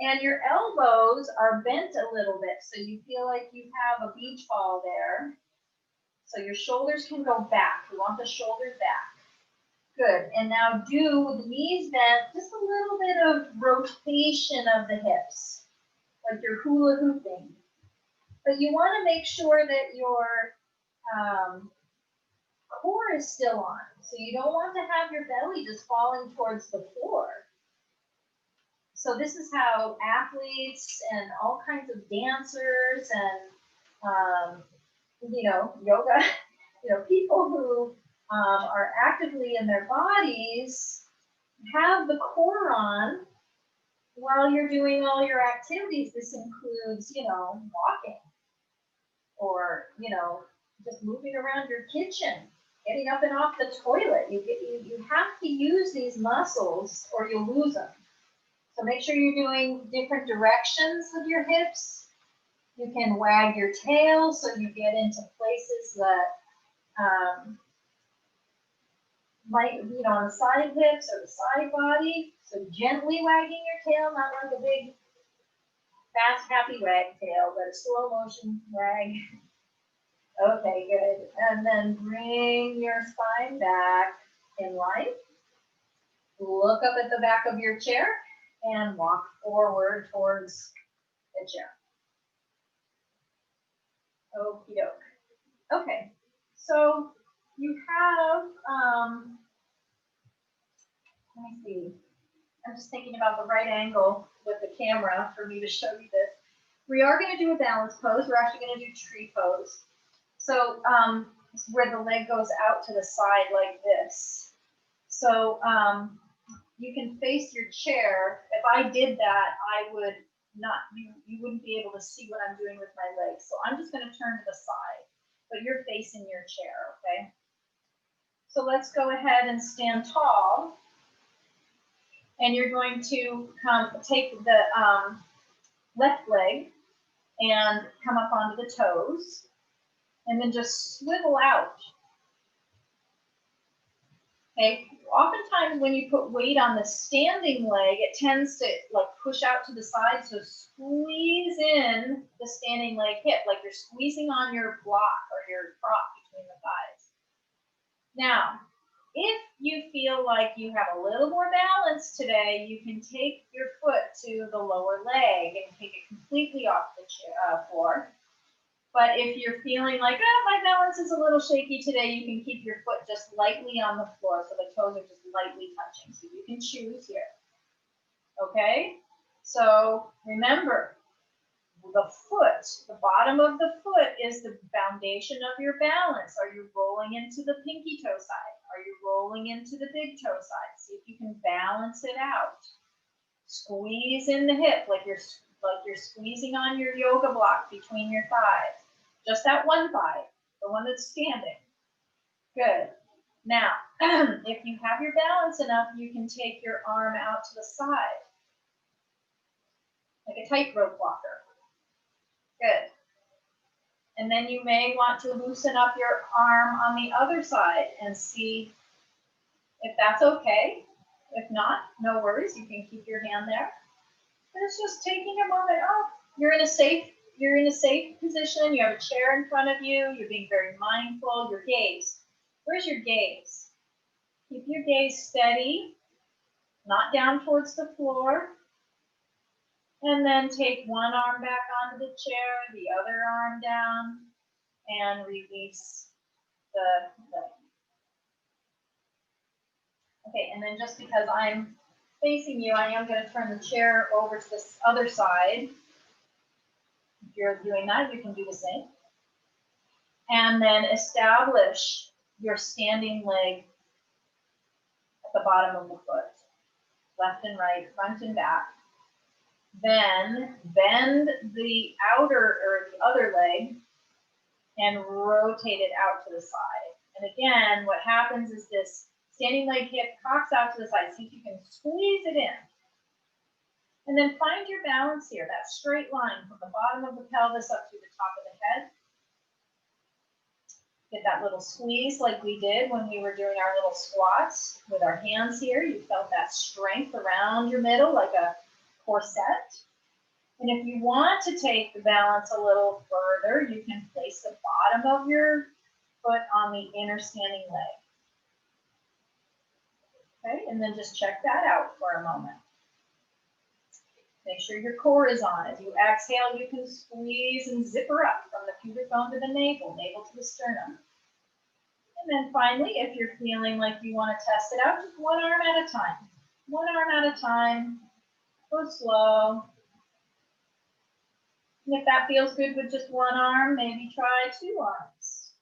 And your elbows are bent a little bit so you feel like you have a beach ball there. So your shoulders can go back. We want the shoulders back. Good. And now do with the knees bent, just a little bit of rotation of the hips, like you're hula hooping. But you want to make sure that your core is still on. So you don't want to have your belly just falling towards the floor. So this is how athletes and all kinds of dancers and, yoga, people who are actively in their bodies have the core on while you're doing all your activities. This includes, walking or, just moving around your kitchen, getting up and off the toilet. You have to use these muscles or you'll lose them. So make sure you're doing different directions with your hips. You can wag your tail so you get into places that might, on the side hips or the side body. So gently wagging your tail, not like a big, fast, happy wag tail, but a slow motion wag. Okay, good. And then bring your spine back in line. Look up at the back of your chair and walk forward towards the chair. Okie doke. Okay, so you have, let me see. I'm just thinking about the right angle with the camera for me to show you this. We are going to do a balance pose. We're actually going to do tree pose. So where the leg goes out to the side like this. So you can face your chair. If I did that, I would not, you wouldn't be able to see what I'm doing with my legs. So I'm just going to turn to the side, but you're facing your chair, okay? So let's go ahead and stand tall. And you're going to take the left leg and come up onto the toes, and then just swivel out. Okay, oftentimes when you put weight on the standing leg, it tends to like push out to the side, so squeeze in the standing leg hip, like you're squeezing on your block or your prop between the thighs. Now, if you feel like you have a little more balance today, you can take your foot to the lower leg and take it completely off the floor. But if you're feeling like, my balance is a little shaky today, you can keep your foot just lightly on the floor so the toes are just lightly touching. So you can choose here. Okay? So remember, the foot, the bottom of the foot is the foundation of your balance. Are you rolling into the pinky toe side? Are you rolling into the big toe side? See if you can balance it out. Squeeze in the hip like you're squeezing on your yoga block between your thighs. Just that one thigh, the one that's standing. Good. Now, if you have your balance enough, you can take your arm out to the side, like a tightrope walker. Good. And then you may want to loosen up your arm on the other side and see if that's okay. If not, no worries. You can keep your hand there. And it's just taking a moment. Oh, you're in a safe position. You have a chair in front of you. You're being very mindful. Your gaze. Where's your gaze? Keep your gaze steady, not down towards the floor. And then take one arm back onto the chair, the other arm down, and release the leg. Okay, and then just because I'm facing you, I am going to turn the chair over to this other side. If you're doing that, you can do the same. And then establish your standing leg at the bottom of the foot, left and right, front and back. Then bend the outer or the other leg and rotate it out to the side. And again, what happens is this standing leg hip cocks out to the side. See if you can squeeze it in. And then find your balance here, that straight line from the bottom of the pelvis up to the top of the head. Get that little squeeze like we did when we were doing our little squats with our hands here. You felt that strength around your middle like a corset. And if you want to take the balance a little further, you can place the bottom of your foot on the inner standing leg. Okay, and then just check that out for a moment. Make sure your core is on. As you exhale, you can squeeze and zipper up from the pubic bone to the navel, navel to the sternum. And then finally, if you're feeling like you want to test it out, just one arm at a time. One arm at a time. Go slow. And if that feels good with just one arm, maybe try two arms.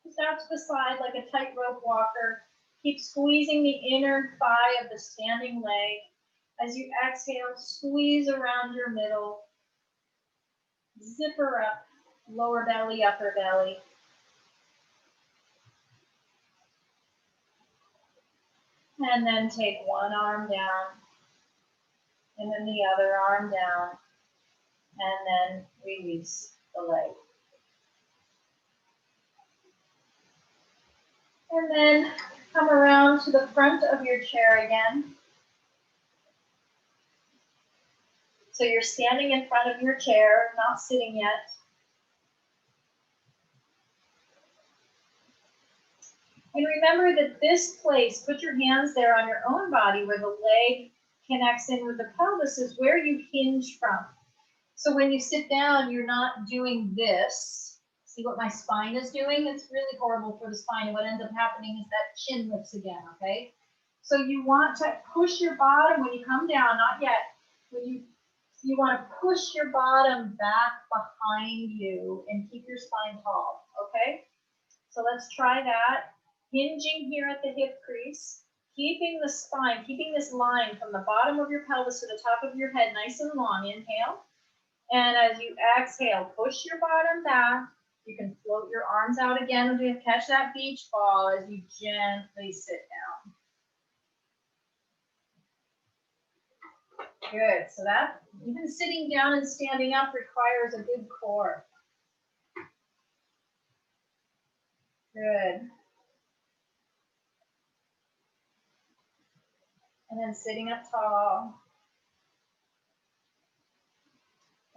Just out to the side like a tightrope walker. Keep squeezing the inner thigh of the standing leg. As you exhale, squeeze around your middle. Zipper up, lower belly, upper belly. And then take one arm down, and then the other arm down, and then release the leg. And then come around to the front of your chair again. So you're standing in front of your chair, not sitting yet. And remember that this place, put your hands there on your own body where the leg connects in with the pelvis, is where you hinge from. So when you sit down, you're not doing this. See what my spine is doing? It's really horrible for the spine. And what ends up happening is that chin lifts again, okay? So you want to push your bottom when you come down, not yet. When you want to push your bottom back behind you and keep your spine tall, okay? So let's try that. Hinging here at the hip crease, keeping the spine, keeping this line from the bottom of your pelvis to the top of your head nice and long. Inhale. And as you exhale, push your bottom back. You can float your arms out again to catch that beach ball as you gently sit down. Good. So that even sitting down and standing up requires a good core. Good. And then sitting up tall.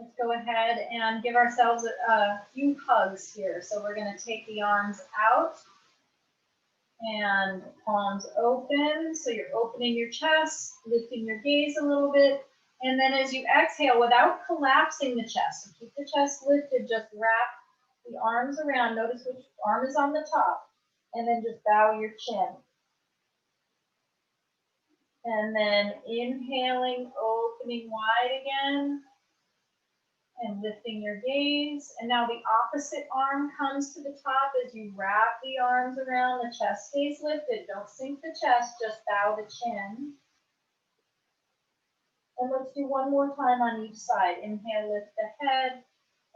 Let's go ahead and give ourselves a few hugs here. So we're going to take the arms out and palms open. So you're opening your chest, lifting your gaze a little bit. And then as you exhale, without collapsing the chest, so keep the chest lifted, just wrap the arms around. Notice which arm is on the top. And then just bow your chin. And then inhaling, opening wide again. And lifting your gaze. And now the opposite arm comes to the top as you wrap the arms around. The chest stays lifted. Don't sink the chest, just bow the chin. And let's do one more time on each side. Inhale, lift the head.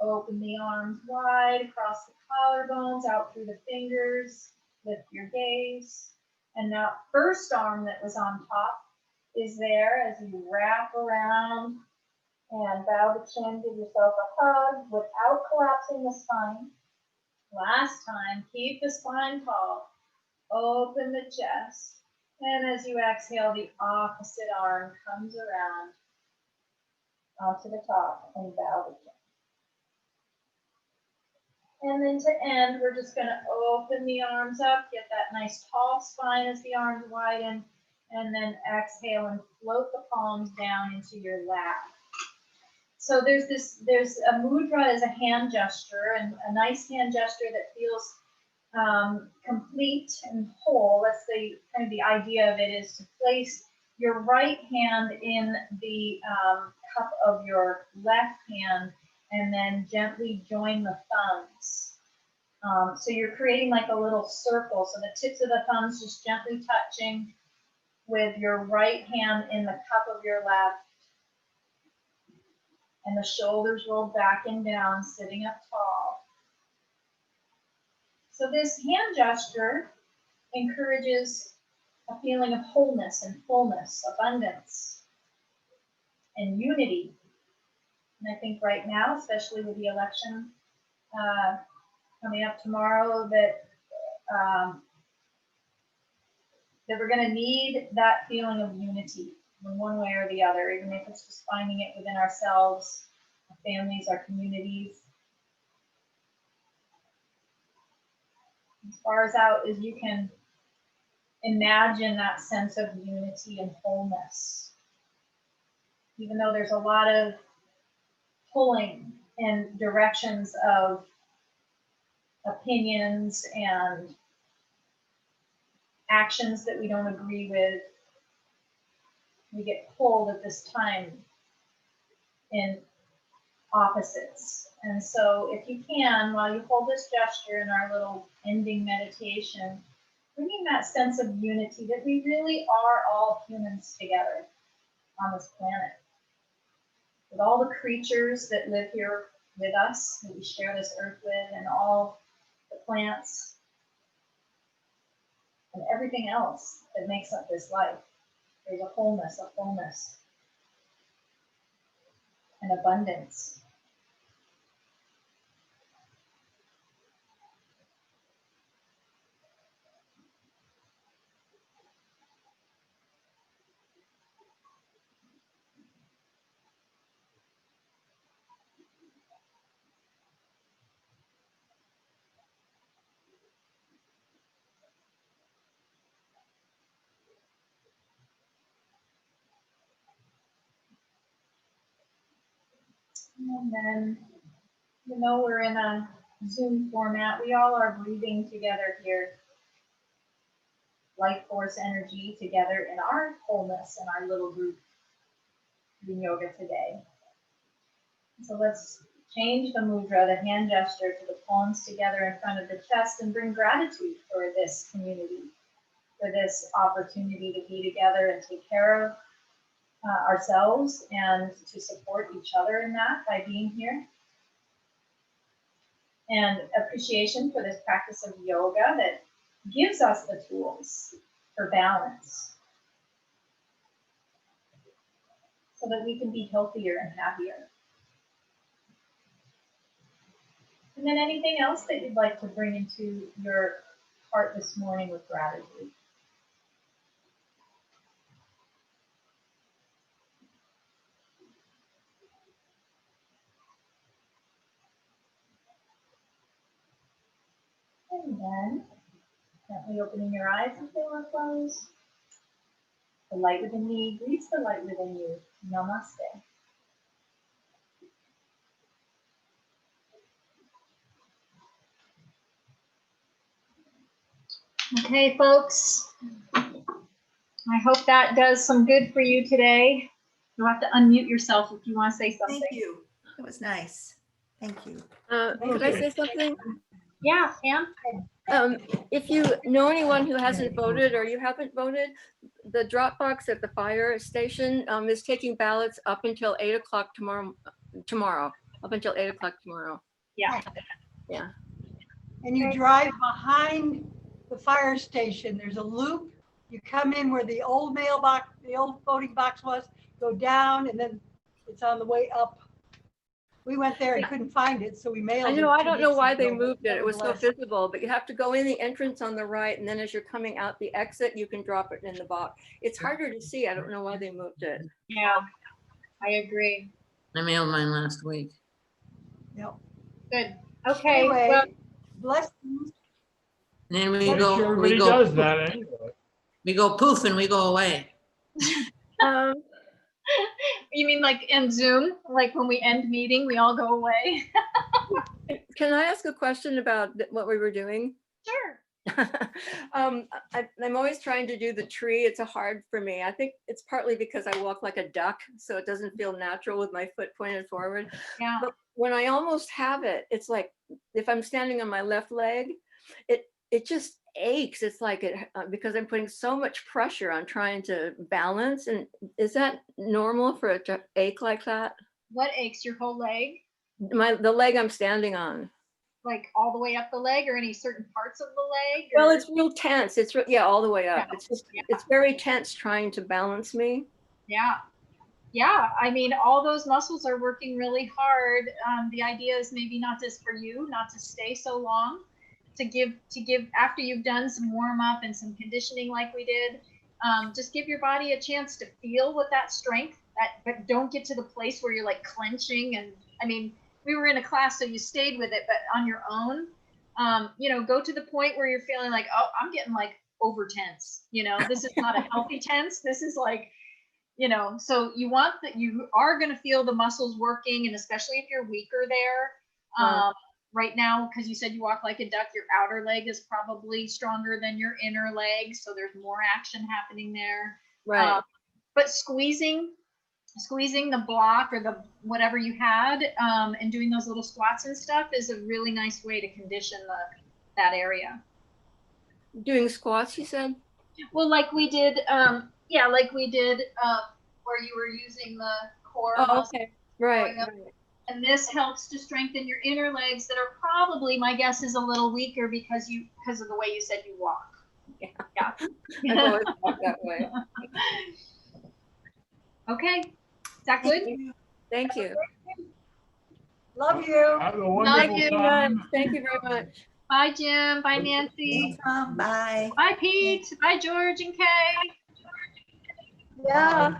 Open the arms wide across the collarbones, out through the fingers. Lift your gaze. And now first arm that was on top is there as you wrap around. And bow the chin, give yourself a hug without collapsing the spine. Last time, keep the spine tall. Open the chest. And as you exhale, the opposite arm comes around onto the top and bow the chin. And then to end, we're just going to open the arms up, get that nice tall spine as the arms widen, and then exhale and float the palms down into your lap. So there's a mudra as a hand gesture, and a nice hand gesture that feels complete and whole. That's the kind of the idea of it, is to place your right hand in the cup of your left hand and then gently join the thumbs. So you're creating like a little circle. So the tips of the thumbs just gently touching with your right hand in the cup of your left. And the shoulders rolled back and down, sitting up tall. So this hand gesture encourages a feeling of wholeness and fullness, abundance, and unity. And I think right now, especially with the election coming up tomorrow, that we're going to need that feeling of unity in one way or the other, even if it's just finding it within ourselves, our families, our communities. As far as out as you can imagine that sense of unity and wholeness. Even though there's a lot of pulling in directions of opinions and actions that we don't agree with, we get pulled at this time in opposites. And so if you can, while you hold this gesture in our little ending meditation, bringing that sense of unity that we really are all humans together on this planet. With all the creatures that live here with us, that we share this earth with, and all the plants and everything else that makes up this life. There's a wholeness, and abundance. And then, we're in a Zoom format. We all are breathing together here. Life force energy together in our wholeness in our little group doing yoga today. So let's change the mudra, the hand gesture, to the palms together in front of the chest and bring gratitude for this community, for this opportunity to be together and take care of ourselves and to support each other in that by being here. And appreciation for this practice of yoga that gives us the tools for balance so that we can be healthier and happier. And then anything else that you'd like to bring into your heart this morning with gratitude. And then, gently opening your eyes if they were closed. The light within me greets the light within you. Namaste. Okay, folks. I hope that does some good for you today. You'll have to unmute yourself if you want to say something. Thank you. It was nice. Thank you. Could I say something? Yeah, Pam? If you know anyone who hasn't voted or you haven't voted, the drop box at the fire station is taking ballots up until 8 o'clock tomorrow, up until 8 o'clock tomorrow. Yeah. Yeah. And you drive behind the fire station. There's a loop. You come in where the old mailbox, the old voting box was, go down, and then it's on the way up. We went there and couldn't find it, so we mailed it. I know, I 2 don't know weeks why they ago, moved it. It was so nevertheless. visible, but you have to go in the entrance on the right, and then as you're coming out the exit, you can drop it in the box. It's harder to see. I don't know why they moved it. Yeah, I agree. I mailed mine last week. Yep. Good. Okay. Anyway, Well, blessings. And then we Pretty go, sure we everybody go, does that anyway. we go poof and we go away. Um, you mean like in Zoom? Like when we end meeting, we all go away? Can I ask a question about what we were doing? Sure. I'm always trying to do the tree. It's hard for me. I think it's partly because I walk like a duck, so it doesn't feel natural with my foot pointed forward. Yeah. But when I almost have it, it's like if I'm standing on my left leg, it just aches. It's like because I'm putting so much pressure on trying to balance. And is that normal for it to ache like that? What aches? Your whole leg? The leg I'm standing on. Like all the way up the leg, or any certain parts of the leg? Well, or- it's real tense. Yeah, all the way up. Yeah. It's just, Yeah. it's very tense trying to balance me. Yeah. Yeah. I mean, all those muscles are working really hard. The idea is maybe not just for you, not to stay so long, to give after you've done some warm up and some conditioning like we did, just give your body a chance to feel with that strength, but don't get to the place where you're like clenching. And I mean, we were in a class, so you stayed with it, but on your own, go to the point where you're feeling like, oh, I'm getting like over tense. This is not a healthy tense. This is like, so you want that, you are going to feel the muscles working, and especially if you're weaker there. Right now, because you said you walk like a duck, your outer leg is probably stronger than your inner leg, so there's more action happening there. Right. But squeezing the block or the whatever you had, and doing those little squats and stuff is a really nice way to condition that area. Doing squats, you said? Well, like we did, where you were using the core Oh, muscle. okay. Right. And this helps to strengthen your inner legs that are probably, my guess is, a little weaker because of the way you said you walk. Yeah. Yeah. I've always walked that way. Okay. Is that good? Thank you. Love you. Have a Love wonderful you. time. Thank you very much. Bye, Jim. Bye, Nancy. Bye. Bye, Pete. Bye, George and Kay. Yeah.